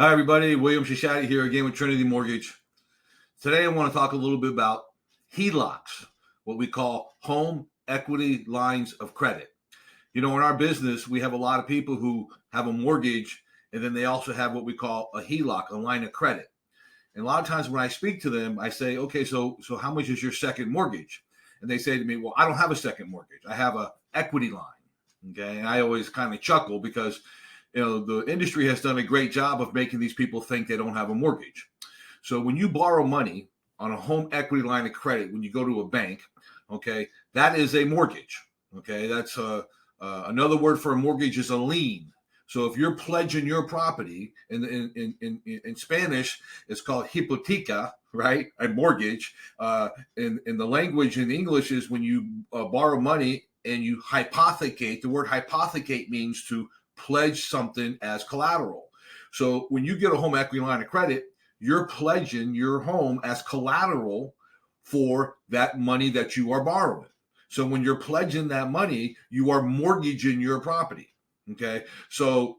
Hi, everybody. William Shashaty here again with Trinity Mortgage. Today, I want to talk a little bit about HELOCs, what we call home equity lines of credit. You know, in our business, we have a lot of people who have a mortgage, and then they also have what we call a HELOC, a line of credit. And a lot of times when I speak to them, I say, okay, so how much is your second mortgage? And they say to me, well, I don't have a second mortgage. I have a equity line. Okay. And I always kind of chuckle because the industry has done a great job of making these people think they don't have a mortgage. So when you borrow money on a home equity line of credit, when you go to a bank, okay, that is a mortgage. Okay, that's another word for a mortgage is a lien. So if you're pledging your property in Spanish, it's called hipoteca, right? A mortgage. In the language in English is when you borrow money and you hypothecate. The word hypothecate means to pledge something as collateral. So when you get a home equity line of credit, you're pledging your home as collateral for that money that you are borrowing. So when you're pledging that money, you are mortgaging your property. Okay. So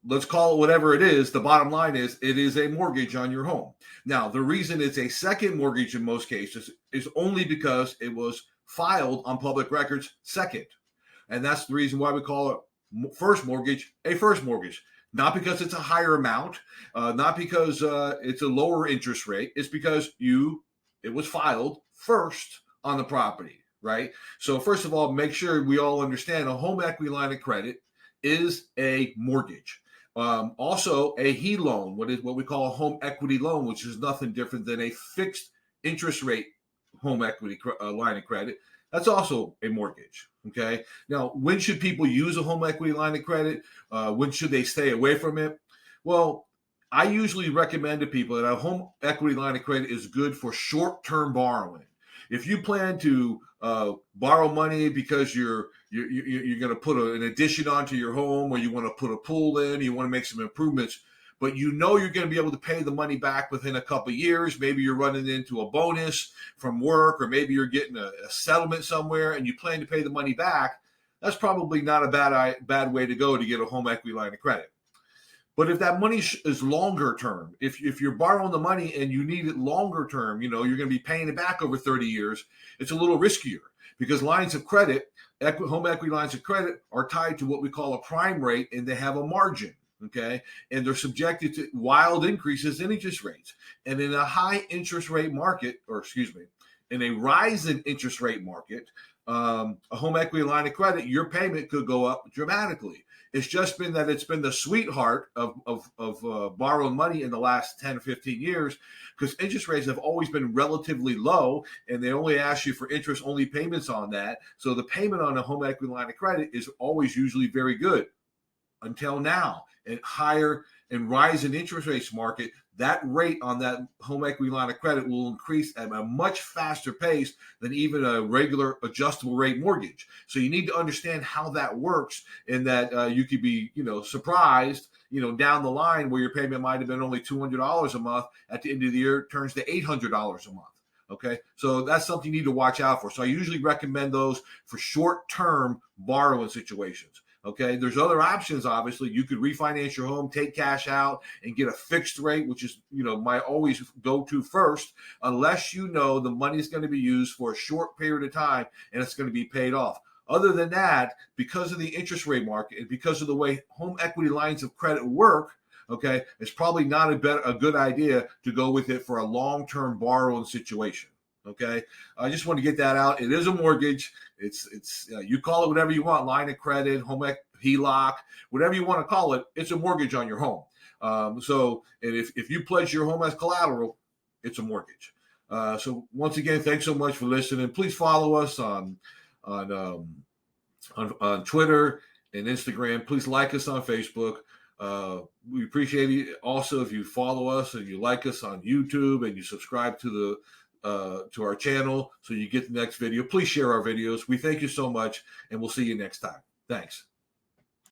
let's call it whatever it is. The bottom line is it is a mortgage on your home. Now, the reason it's a second mortgage in most cases is only because it was filed on public records second. And that's the reason why we call it first mortgage a first mortgage. Not because it's a higher amount, not because it's a lower interest rate. It's because it was filed first on the property, right? So first of all, make sure we all understand a home equity line of credit is a mortgage. Also, a HE loan, what we call a home equity loan, which is nothing different than a fixed interest rate home equity line of credit. That's also a mortgage. Okay. Now, when should people use a home equity line of credit? When should they stay away from it? Well, I usually recommend to people that a home equity line of credit is good for short-term borrowing. If you plan to borrow money because you're going to put an addition onto your home, or you want to put a pool in, you want to make some improvements, but you know you're going to be able to pay the money back within a couple of years. Maybe you're running into a bonus from work, or maybe you're getting a settlement somewhere and you plan to pay the money back. That's probably not a bad way to go to get a home equity line of credit. But if that money is longer term, if you're borrowing the money and you need it longer term, you're going to be paying it back over 30 years, it's a little riskier because lines of credit, home equity lines of credit are tied to what we call a prime rate, and they have a margin. Okay. And they're subjected to wild increases in interest rates. And in a high interest rate market, in a rising interest rate market, a home equity line of credit, your payment could go up dramatically. It's just been that it's been the sweetheart of borrowing money in the last 10 or 15 years, because interest rates have always been relatively low, and they only ask you for interest-only payments on that. So the payment on a home equity line of credit is always usually very good until now. And higher and rising interest rates market, that rate on that home equity line of credit will increase at a much faster pace than even a regular adjustable rate mortgage. So you need to understand how that works, and that you could be, surprised, down the line where your payment might have been only $200 a month. At the end of the year, it turns to $800 a month. Okay, so that's something you need to watch out for. So I usually recommend those for short-term borrowing situations. Okay, there's other options. Obviously, you could refinance your home, take cash out, and get a fixed rate, which is, my always go-to first, unless the money is going to be used for a short period of time and it's going to be paid off. Other than that, because of the interest rate market and because of the way home equity lines of credit work, okay, it's probably not a good idea to go with it for a long-term borrowing situation. Okay, I just want to get that out. It is a mortgage. It's you call it whatever you want, line of credit, home HELOC, whatever you want to call it. It's a mortgage on your home. And if you pledge your home as collateral, it's a mortgage. So once again, thanks so much for listening. Please follow us on Twitter and Instagram. Please like us on Facebook. We appreciate it also if you follow us and you like us on YouTube and you subscribe to our channel so you get the next video. Please share our videos. We thank you so much, and we'll see you next time. Thanks.